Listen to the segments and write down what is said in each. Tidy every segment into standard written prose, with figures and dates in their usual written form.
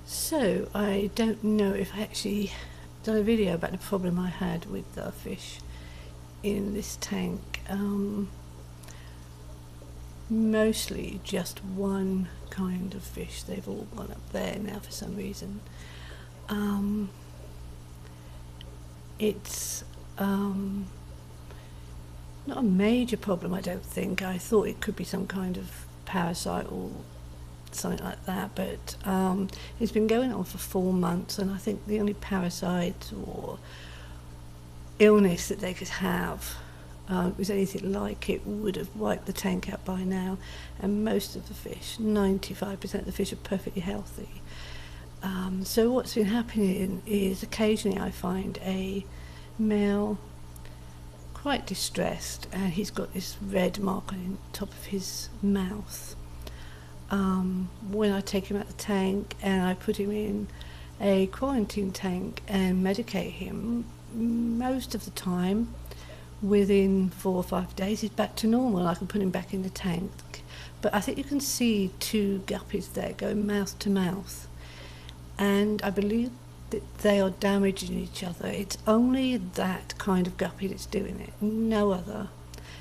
So I don't know if I actually done a video about the problem I had with the fish in this tank. Mostly just one kind of fish. They've all gone up there now for some reason. It's not a major problem, I don't think. I thought it could be some kind of parasite or something like that, but it's been going on for 4 months, and I think the only parasite or illness that they could have was anything like it would have wiped the tank out by now, and most of the fish, 95% of the fish, are perfectly healthy. So what's been happening is occasionally I find a male quite distressed, and he's got this red mark on the top of his mouth. When I take him out the tank and I put him in a quarantine tank and medicate him, most of the time within 4 or 5 days he's back to normal and I can put him back in the tank. But I think you can see 2 guppies there going mouth to mouth, and I believe that they are damaging each other. It's only that kind of guppy that's doing it, no other,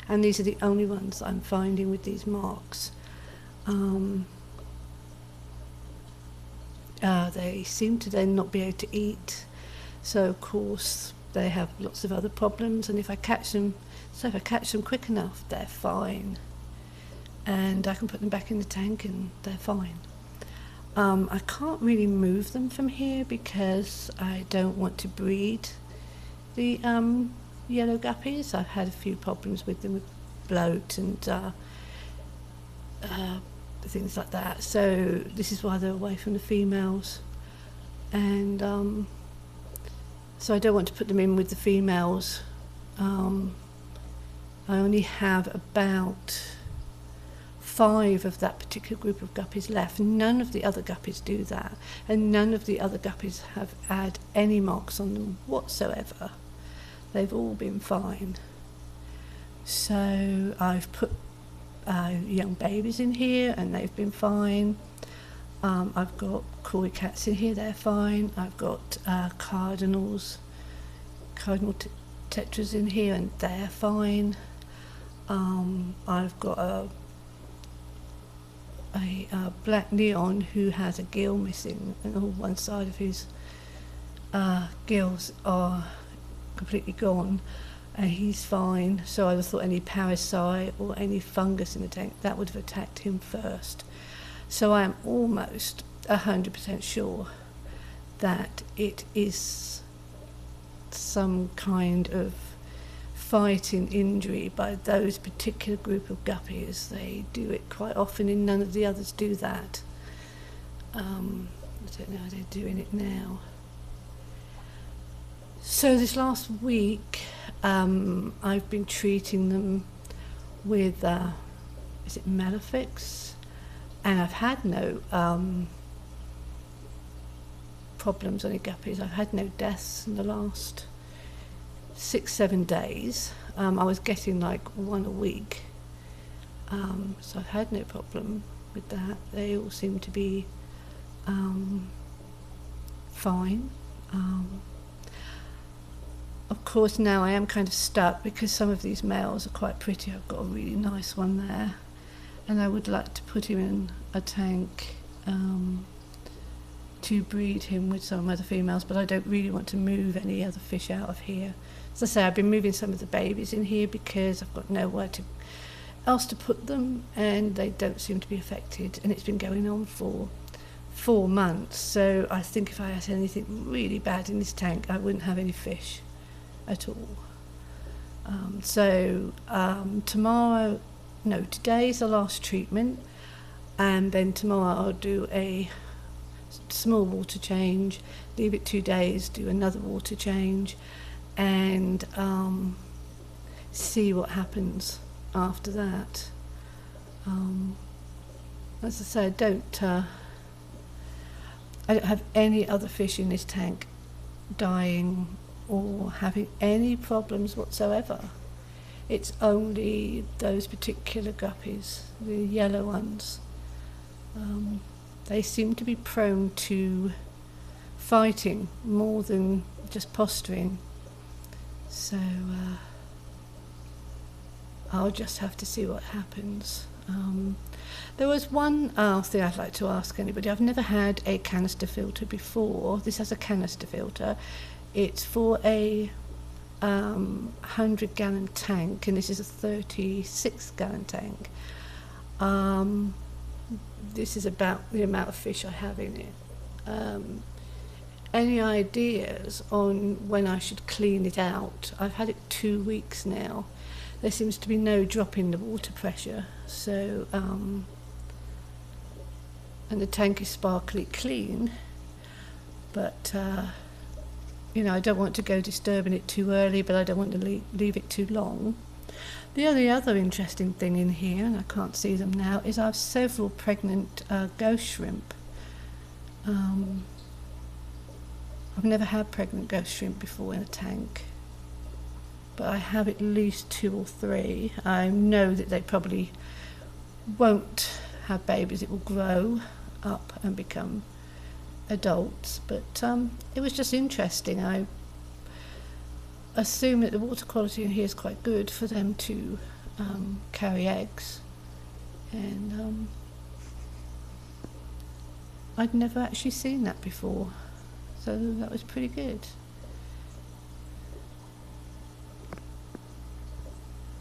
and these are the only ones I'm finding with these marks. They seem to then not be able to eat, so of course they have lots of other problems, and if I catch them quick enough, they're fine, and I can put them back in the tank and they're fine. I can't really move them from here because I don't want to breed the yellow guppies. I've had a few problems with them with bloat and things like that, so this is why they're away from the females, and so I don't want to put them in with the females. I only have about 5 of that particular group of guppies left. None of the other guppies do that, and none of the other guppies have had any marks on them whatsoever. They've all been fine. So I've put young babies in here and they've been fine. I've got koi cats in here, they're fine. I've got cardinal tetras in here and they're fine. I've got a black neon who has a gill missing, and all one side of his gills are completely gone, and he's fine. So I just thought any parasite or any fungus in the tank, that would have attacked him first. So I am almost 100% sure that it is some kind of fighting injury by those particular group of guppies. They do it quite often, and none of the others do that. I don't know how they're doing it now. So this last week I've been treating them with is it Melafix, and I've had no problems on the guppies. I've had no deaths in the last 6-7 days. I was getting like 1 a week, so I've had no problem with that. They all seem to be fine. Of course now I am kind of stuck because some of these males are quite pretty. I've got a really nice one there, and I would like to put him in a tank to breed him with some other females, but I don't really want to move any other fish out of here. As I say, I've been moving some of the babies in here because I've got nowhere else to put them, and they don't seem to be affected, and it's been going on for 4 months. So I think if I had anything really bad in this tank, I wouldn't have any fish at all. Today's the last treatment, and then tomorrow I'll do a small water change, leave it 2 days, do another water change, and see what happens after that. As I say, I don't have any other fish in this tank dying or having any problems whatsoever. It's only those particular guppies, the yellow ones. they seem to be prone to fighting more than just posturing. So I'll just have to see what happens. There was one thing I'd like to ask anybody. I've never had a canister filter before. This has a canister filter. It's for a 100-gallon tank, and this is a 36-gallon tank. This is about the amount of fish I have in it. Any ideas on when I should clean it out? I've had it 2 weeks now. There seems to be no drop in the water pressure, so and the tank is sparkly clean, but you know, I don't want to go disturbing it too early, but I don't want to leave it too long. The only other interesting thing in here, and I can't see them now, is I have several pregnant ghost shrimp. I've never had pregnant ghost shrimp before in a tank, but I have at least 2 or 3. I know that they probably won't have babies. It will grow up and become adults, but it was just interesting. I assume that the water quality in here is quite good for them to carry eggs, and I'd never actually seen that before, so that was pretty good.